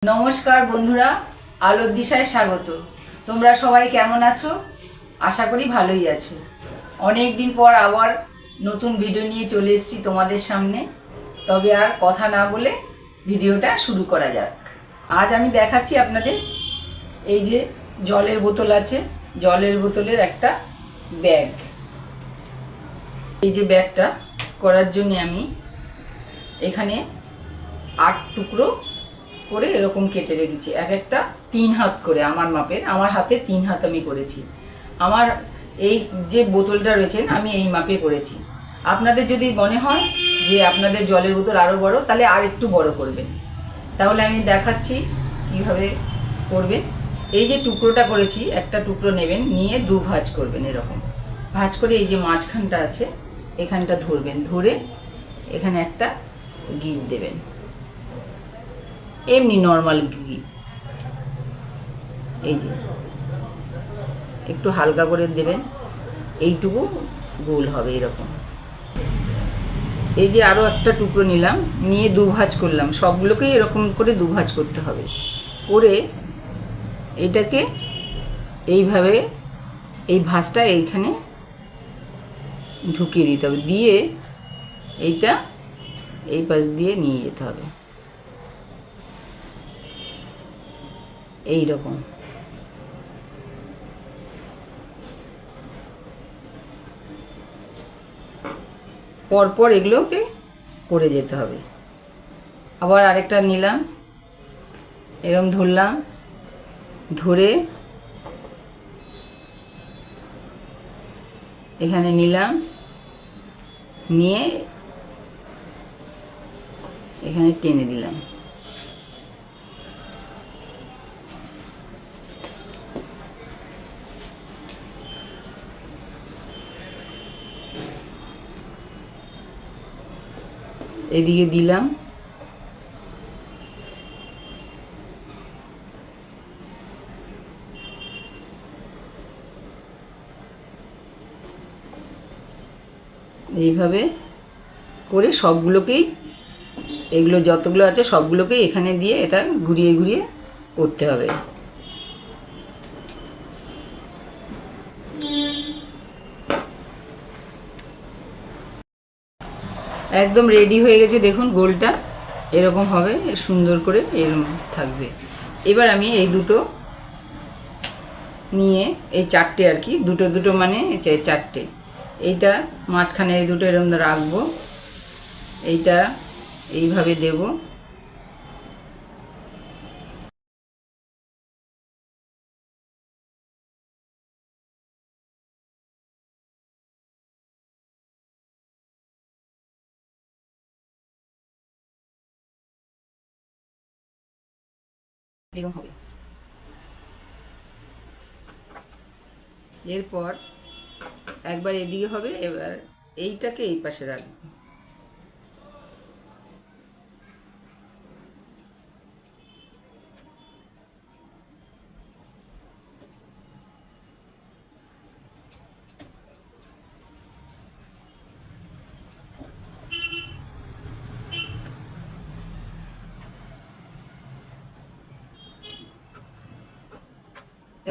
নমস্কার বন্ধুরা, আলোর দিশায় স্বাগত। তোমরা সবাই কেমন আছো? আশা করি ভালোই আছো। অনেক দিন পর আবার নতুন ভিডিও নিয়ে চলে এসেছি তোমাদের সামনে। তবে আর কথা না বলে ভিডিওটা শুরু করা যাক। আজ আমি দেখাচ্ছি আপনাদের এই যে জলের বোতল আছে, জলের বোতলের একটা ব্যাগ। এই যে ব্যাগটা করার জন্য আমি এখানে 8 টুকরো করে এরকম কেটে রেখেছি, এক একটা 3 হাত করে আমার মাপের। আমার হাতে 3 হাত আমি করেছি। আমার এই যে বোতলটা রয়েছে আমি এই মাপে করেছি। আপনাদের যদি মনে হয় যে আপনাদের জলের বোতল আরও বড়, তাহলে আর একটু বড় করবেন। তাহলে আমি দেখাচ্ছি কিভাবে করবেন। এই যে টুকরোটা করেছি, একটা টুকরো নেবেন, নিয়ে 2 ভাঁজ করবেন। এরকম ভাঁজ করে এই যে মাঝখানটা আছে এখানটা ধরবেন, ধরে এখানে একটা গিট দেবেন, এমনি নর্মাল গিট। এই যে একটু হালকা করে দেবেন, এইটুকু গোল হবে এরকম। এই যে আরও একটা টুকরো নিলাম, নিয়ে 2 ভাঁজ করলাম। সবগুলোকেই এরকম করে 2 ভাঁজ করতে হবে। করে এটাকে এইভাবে এই ভাঁজটা এইখানে ঢুকিয়ে দিতে হবে, দিয়ে এইটা এই পাশ দিয়ে নিয়ে যেতে হবে এই রকম। পরপর এগুলোকে করে যেতে হবে। আবার আরেকটা নিলাম, এরকম ধরলাম, ধরে এখানে নিলাম, নিয়ে এখানে টেনে দিলাম। এদিকে দিলাম, এইভাবে করে সবগুলোকেই, এগুলো যতগুলো আছে সবগুলোকেই এখানে দিয়ে এটা ঘুরিয়ে ঘুরিয়ে করতে হবে। একদম রেডি হয়ে গেছে, দেখুন গোলটা এরকম হবে, সুন্দর করে এরকম থাকবে। এবার আমি এই দুটো নিয়ে, এই 4টে আর কি, দুটো দুটো মানে 4টে, এইটা মাঝখানে এই দুটো এরকম রাখবো, এইটা এইভাবে দেব, এরকম হবে। এরপর একবার এদিকে হবে, এবার এইটাকে এই পাশে রাখবো।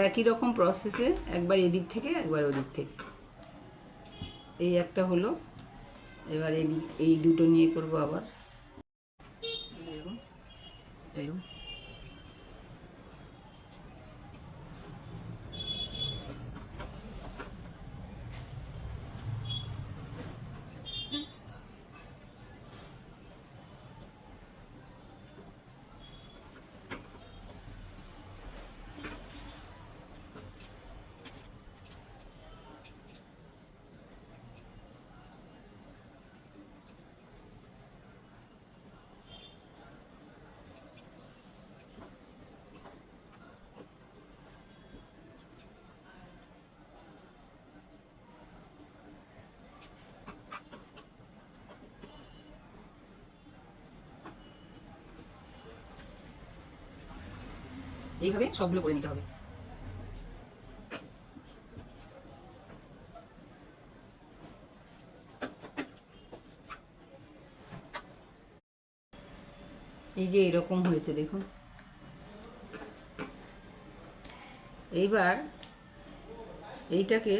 একই রকম প্রসেসে একবার এদিক থেকে একবার ওদিক থেকে। এই একটা হলো, এবার এদিক এই দুটো নিয়ে করবো আবার এরকম এরকম। এইভাবে সবগুলো করে নিতে হবে। এই যে এরকম হয়েছে দেখুন। এইবার এইটাকে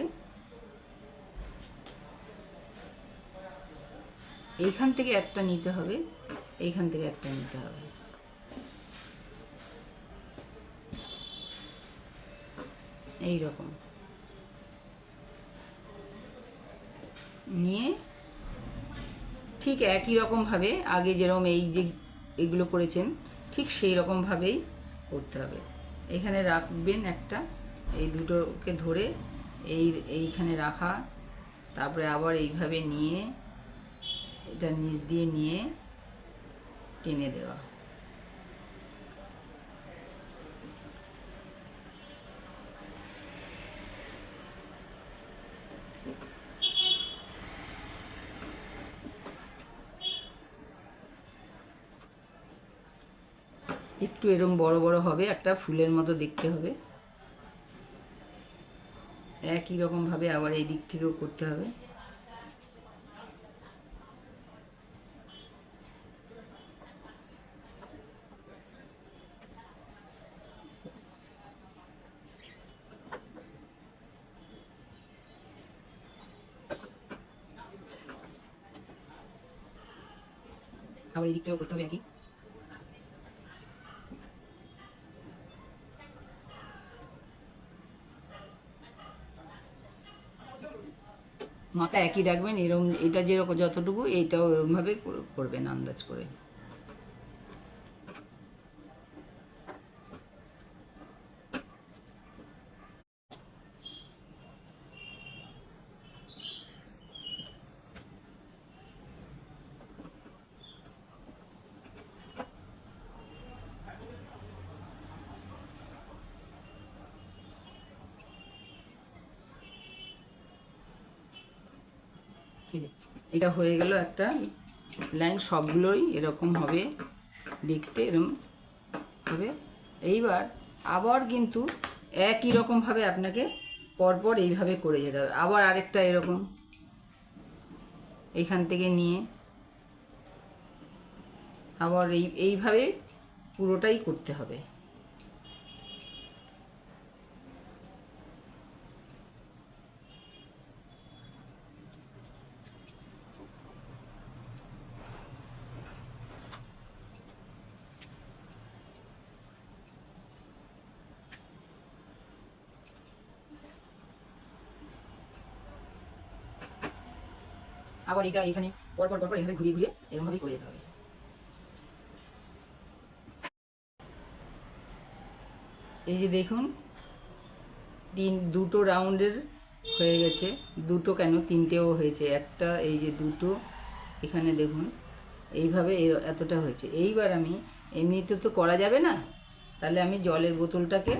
এইখান থেকে একটা নিতে হবে, এইখান থেকে একটা নিতে হবে। এই রকম নিয়ে ঠিক একই রকমভাবে আগে যেরকম এই যে এগুলো করেছেন ঠিক সেই রকমভাবেই করতে হবে। এখানে রাখবেন একটা, এই দুটোকে ধরে এইখানে রাখা, তারপরে আবার এইভাবে নিয়ে এটা নিচ দিয়ে নিয়ে টেনে দেওয়া। একটু এরকম বড় বড় হবে, একটা ফুলের মতো দেখতে হবে। একই রকমভাবে আবার এই দিক থেকেও করতে হবে। আবার এই দিকটাও করতে হবে একই। মাটা একই রাখবেন, এরকম এটা যেরকম যতটুকু এইটাও এরকমভাবে করবেন আন্দাজ করে। এটা হয়ে গেল একটা লাইন, সবগুলোই এরকম হবে দেখতে, এরকম হবে। এইবার আবার কিন্তু একই রকমভাবে আপনাকে পরপর এইভাবে করে যেতে হবে। আবার আরেকটা এরকম এইখান থেকে নিয়ে আবার এইভাবে পুরোটাই করতে হবে। আবার এটা এখানে পরপর পরপর এইভাবে ঘুরিয়ে ঘুরিয়ে এরকমভাবেই করে যেতে হবে। এই যে দেখুন দুটো রাউন্ডের হয়ে গেছে, দুটো কেন তিনটেও হয়েছে, একটা এই যে দুটো এখানে দেখুন এইভাবে এতটা হয়েছে। এইবার আমি এমনিতে তো করা যাবে না, তাহলে আমি জলের বোতলটাকে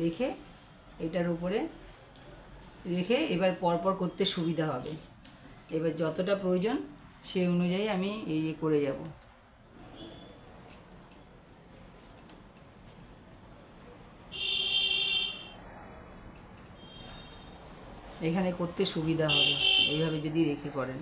রেখে এটার উপরে রেখে এবার পরপর করতে সুবিধা হবে। এবার যতটা প্রয়োজন সেই অনুযায়ী আমি এই করে যাব। এখানে করতে সুবিধা হবে এইভাবে যদি রেখে করেন।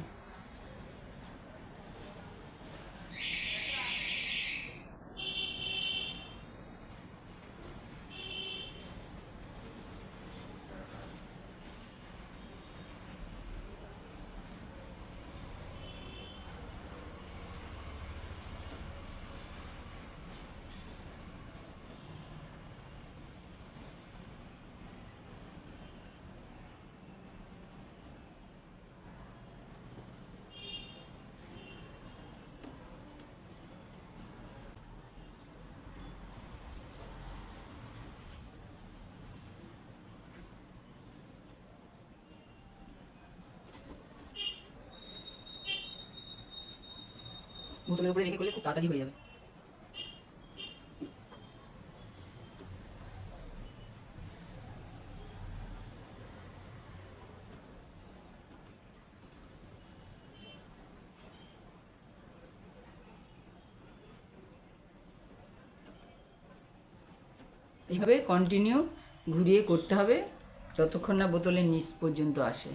বোতলের উপরে রেখে করলে খুব তাড়াতাড়ি হয়ে যাবে। এইভাবে কন্টিনিউ ঘুরিয়ে করতে হবে যতক্ষণ না বোতলের নিচ পর্যন্ত আসে।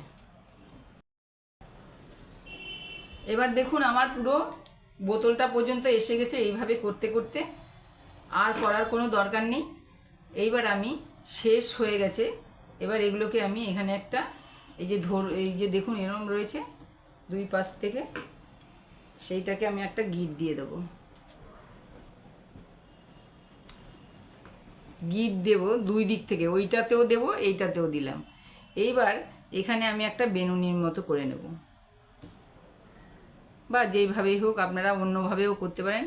এবার দেখুন আমার পুরো বোতলটা পর্যন্ত এসে গেছে। এইভাবে করতে করতে আর করার কোনো দরকার নেই। এইবার আমি শেষ হয়ে গেছে। এবার এগুলোকে আমি এখানে একটা এই যে দেখুন এরম রয়েছে দুই পাশ থেকে, সেইটাকে আমি একটা গিট দিয়ে দেবো। গিট দেব দুই দিক থেকে, ওইটাতেও দেব এইটাতেও দিলাম। এইবার এখানে আমি একটা বেনুনির মতো করে নেব, বা যেইভাবেই হোক, আপনারা অন্যভাবেও করতে পারেন,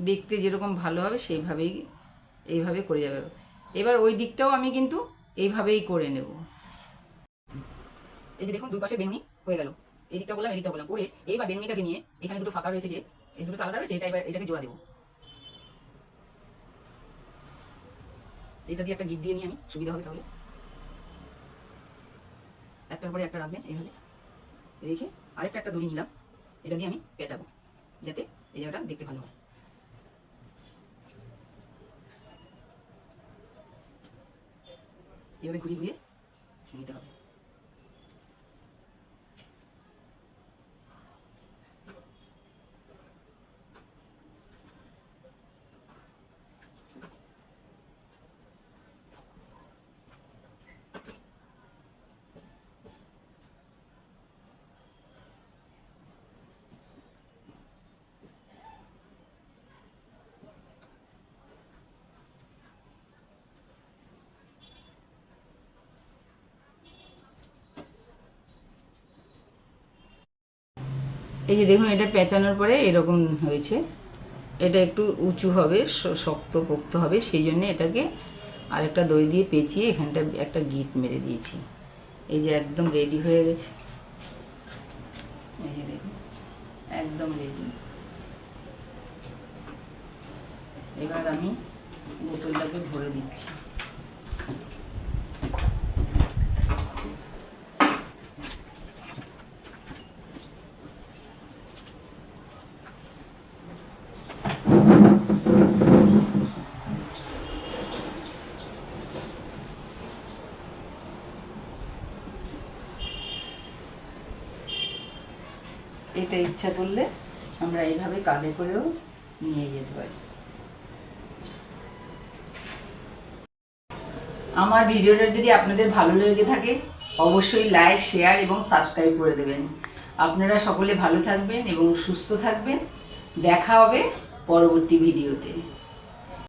দেখতে যেরকম ভালো হবে সেইভাবেই এইভাবে করে যাবে। এবার ওই দিকটাও আমি কিন্তু এইভাবেই করে নেব। এই যে দেখুন দুই পাশে বেনুনি হয়ে গেল, এই দিকটা বললাম এই দিকটা বললাম করে, এইবার বেনুনিটাকে নিয়ে এখানে দুটো ফাঁকা রয়েছে, যে এই দুটো আলাদা রয়েছে, এটা এবার এটাকে জোড়া দেবো। এটা দিয়ে একটা গিট দিয়ে নিয়ে আমি, সুবিধা হবে তাহলে। একটার পরে একটা রাখবেন এইভাবে রেখে, আরেকটা একটা দড়ি নিলাম, এটা দিয়ে আমি পেঁচাবো যাতে এই জায়গাটা দেখতে ভালো হয়। এভাবে ঘুরিয়ে ঘুরিয়ে নিতে হবে। এই যে দেখুন এটা পেঁচানোর পরে এরকম হয়েছে, এটা একটু উঁচু হবে, শক্ত পোক্ত হবে, সেই জন্য এটাকে আরেকটা দড়ি দিয়ে পেঁচিয়ে এখানটা একটা গিট মেরে দিয়েছি। এই যে একদম রেডি হয়ে গেছে, এই যে দেখুন একদম রেডি। এবার আমি বোতলটাকে ভরে দিচ্ছি। এটা ইচ্ছা করলে আমরা এইভাবে কাঁধে করেও নিয়ে যেতে পারি। আমার ভিডিওটা যদি আপনাদের ভালো লেগে থাকে অবশ্যই লাইক, শেয়ার এবং সাবস্ক্রাইব করে দেবেন। আপনারা সকলে ভালো থাকবেন এবং সুস্থ থাকবেন। দেখা হবে পরবর্তী ভিডিওতে।